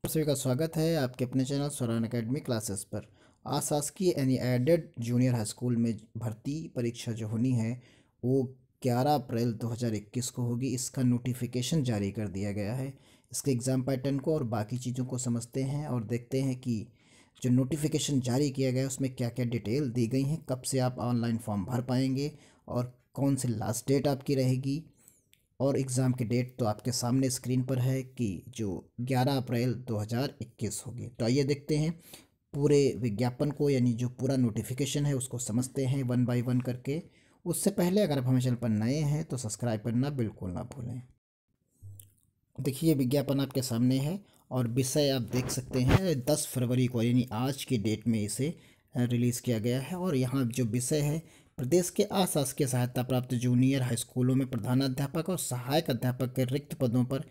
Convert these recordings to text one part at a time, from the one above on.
सभी का स्वागत है आपके अपने चैनल स्वरान एकेडमी क्लासेस पर। आज शासकीय यानी एडेड जूनियर हाई स्कूल में भर्ती परीक्षा जो होनी है वो 11 अप्रैल 2021 को होगी। इसका नोटिफिकेशन जारी कर दिया गया है। इसके एग्ज़ाम पैटर्न को और बाकी चीज़ों को समझते हैं और देखते हैं कि जो नोटिफिकेशन जारी किया गया है उसमें क्या क्या डिटेल दी गई हैं, कब से आप ऑनलाइन फॉर्म भर पाएंगे और कौन सी लास्ट डेट आपकी रहेगी। और एग्ज़ाम की डेट तो आपके सामने स्क्रीन पर है कि जो 11 अप्रैल 2021 होगी। तो आइए देखते हैं पूरे विज्ञापन को, यानी जो पूरा नोटिफिकेशन है उसको समझते हैं वन बाय वन करके। उससे पहले अगर आप हमारे चैनल पर नए हैं तो सब्सक्राइब करना बिल्कुल ना भूलें। देखिए विज्ञापन आपके सामने है और विषय आप देख सकते हैं 10 फरवरी को यानी आज की डेट में इसे रिलीज़ किया गया है। और यहाँ जो विषय है, प्रदेश के अशासकीय सहायता प्राप्त जूनियर हाई स्कूलों में प्रधानाध्यापक और सहायक अध्यापक के रिक्त पदों पर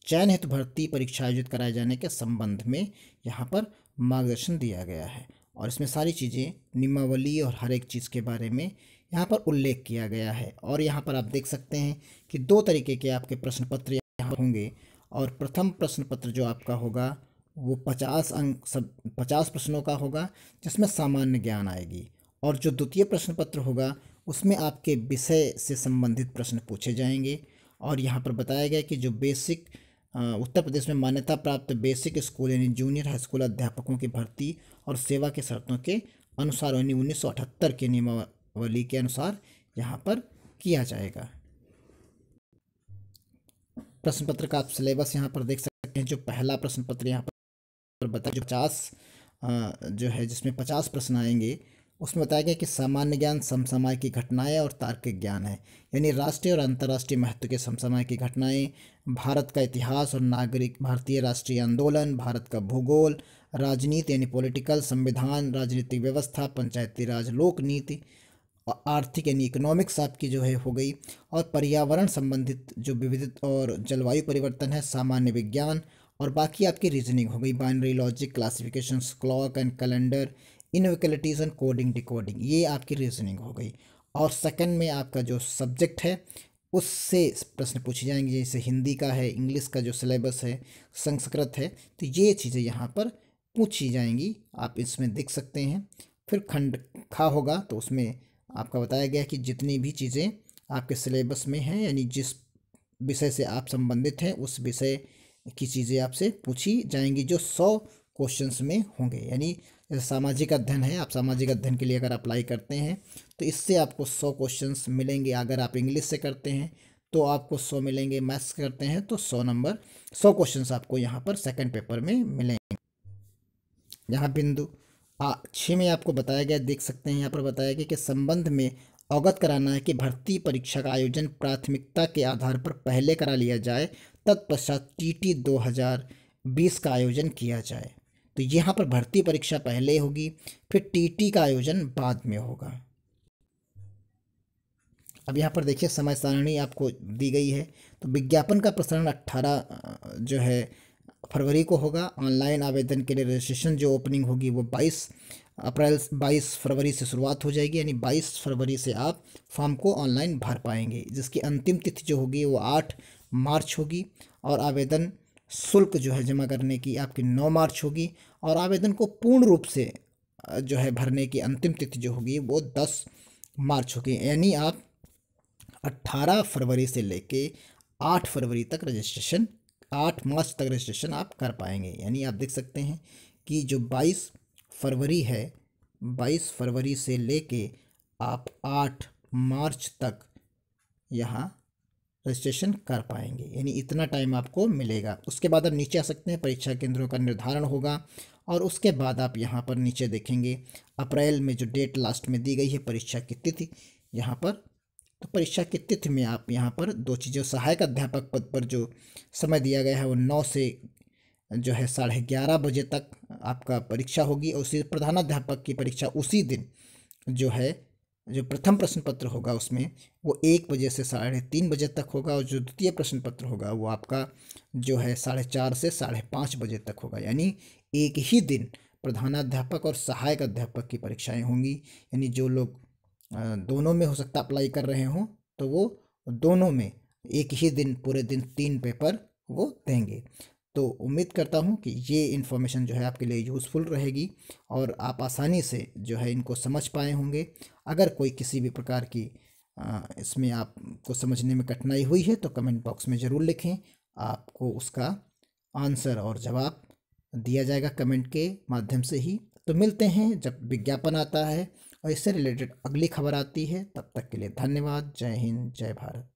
चयन हेतु भर्ती परीक्षा आयोजित कराए जाने के संबंध में यहाँ पर मार्गदर्शन दिया गया है। और इसमें सारी चीज़ें, नियमावली और हर एक चीज़ के बारे में यहाँ पर उल्लेख किया गया है। और यहाँ पर आप देख सकते हैं कि 2 तरीके के आपके प्रश्न पत्र यहाँ होंगे। और प्रथम प्रश्न पत्र जो आपका होगा वो 50 प्रश्नों का होगा, जिसमें सामान्य ज्ञान आएगी। और जो द्वितीय प्रश्न पत्र होगा उसमें आपके विषय से संबंधित प्रश्न पूछे जाएंगे। और यहाँ पर बताया गया कि जो बेसिक उत्तर प्रदेश में मान्यता प्राप्त बेसिक स्कूल यानी जूनियर हाई स्कूल अध्यापकों की भर्ती और सेवा के शर्तों के अनुसार यानी 1978 के नियमावली के अनुसार यहाँ पर किया जाएगा। प्रश्न पत्र का आप सिलेबस यहाँ पर देख सकते हैं। जो पहला प्रश्न पत्र यहाँ पर बताया, जो 50 जो है जिसमें 50 प्रश्न आएंगे, उसमें बताया गया कि सामान्य ज्ञान, समसामयिक की घटनाएं और तार्किक ज्ञान है, यानी राष्ट्रीय और अंतर्राष्ट्रीय महत्व के समसामयिक की घटनाएं, भारत का इतिहास और नागरिक, भारतीय राष्ट्रीय आंदोलन, भारत का भूगोल, राजनीति यानी पॉलिटिकल, संविधान, राजनीतिक व्यवस्था, पंचायती राज, लोक नीति, और आर्थिक यानी इकोनॉमिक्स आपकी जो है हो गई, और पर्यावरण संबंधित जो विविधता और जलवायु परिवर्तन है, सामान्य विज्ञान, और बाकी आपकी रीजनिंग हो गई, binary logic, classifications, clock and calendar, inequalities and coding decoding, ये आपकी रीजनिंग हो गई। और सेकंड में आपका जो सब्जेक्ट है उससे प्रश्न पूछे जाएंगे, जैसे हिंदी का है, इंग्लिश का जो सिलेबस है, संस्कृत है, तो ये चीज़ें यहाँ पर पूछी जाएंगी, आप इसमें देख सकते हैं। फिर खंड खा होगा तो उसमें आपका बताया गया कि जितनी भी चीज़ें आपके सिलेबस में हैं यानी जिस विषय से आप संबंधित हैं उस विषय की चीज़ें आपसे पूछी जाएंगी, जो 100 क्वेश्चंस में होंगे। यानी जैसे सामाजिक अध्ययन है, आप सामाजिक अध्ययन के लिए अगर अप्लाई करते हैं तो इससे आपको 100 क्वेश्चंस मिलेंगे। अगर आप इंग्लिश से करते हैं तो आपको 100 मिलेंगे, मैथ्स करते हैं तो 100 क्वेश्चंस आपको यहाँ पर सेकंड पेपर में मिलेंगे। यहाँ बिंदु 6 में आपको बताया गया, देख सकते हैं यहाँ पर बताया गया कि संबंध में अवगत कराना है कि भर्ती परीक्षा का आयोजन प्राथमिकता के आधार पर पहले करा लिया जाए, तत्पश्चात टीटी 2020 का आयोजन किया जाए। तो यहाँ पर भर्ती परीक्षा पहले होगी, फिर टीटी का आयोजन बाद में होगा। अब यहाँ पर देखिए समय सारणी आपको दी गई है। तो विज्ञापन का प्रसारण 18 जो है फरवरी को होगा। ऑनलाइन आवेदन के लिए रजिस्ट्रेशन जो ओपनिंग होगी वो 22 फरवरी से शुरुआत हो जाएगी, यानी 22 फरवरी से आप फॉर्म को ऑनलाइन भर पाएंगे, जिसकी अंतिम तिथि जो होगी वो 8 मार्च होगी। और आवेदन शुल्क जो है जमा करने की आपकी 9 मार्च होगी। और आवेदन को पूर्ण रूप से जो है भरने की अंतिम तिथि जो होगी वो 10 मार्च होगी। यानी आप 18 फरवरी से लेके 8 फरवरी तक रजिस्ट्रेशन, 8 मार्च तक रजिस्ट्रेशन आप कर पाएंगे। यानी आप देख सकते हैं कि जो 22 फरवरी है, 22 फरवरी से लेके आप 8 मार्च तक यहाँ रजिस्ट्रेशन कर पाएंगे, यानी इतना टाइम आपको मिलेगा। उसके बाद आप नीचे आ सकते हैं, परीक्षा केंद्रों का निर्धारण होगा। और उसके बाद आप यहाँ पर नीचे देखेंगे अप्रैल में जो डेट लास्ट में दी गई है परीक्षा की तिथि यहाँ पर। तो परीक्षा की तिथि में आप यहाँ पर 2 चीज़ें, सहायक अध्यापक पद पर जो समय दिया गया है वो 9 से जो है 11:30 बजे तक आपका परीक्षा होगी। और उसी प्रधानाध्यापक की परीक्षा उसी दिन जो है, जो प्रथम प्रश्न पत्र होगा उसमें वो 1 बजे से 3:30 बजे तक होगा। और जो द्वितीय प्रश्न पत्र होगा वो आपका जो है 4:30 से 5:30 बजे तक होगा। यानी एक ही दिन प्रधानाध्यापक और सहायक अध्यापक की परीक्षाएं होंगी। यानी जो लोग दोनों में हो सकता अप्लाई कर रहे हों तो वो दोनों में एक ही दिन, पूरे दिन 3 पेपर वो देंगे। तो उम्मीद करता हूँ कि ये इन्फॉर्मेशन जो है आपके लिए यूज़फुल रहेगी और आप आसानी से जो है इनको समझ पाए होंगे। अगर कोई किसी भी प्रकार की इसमें आपको समझने में कठिनाई हुई है तो कमेंट बॉक्स में ज़रूर लिखें, आपको उसका आंसर और जवाब दिया जाएगा कमेंट के माध्यम से ही। तो मिलते हैं जब विज्ञापन आता है और इससे रिलेटेड अगली खबर आती है। तब तक के लिए धन्यवाद। जय हिंद, जय भारत।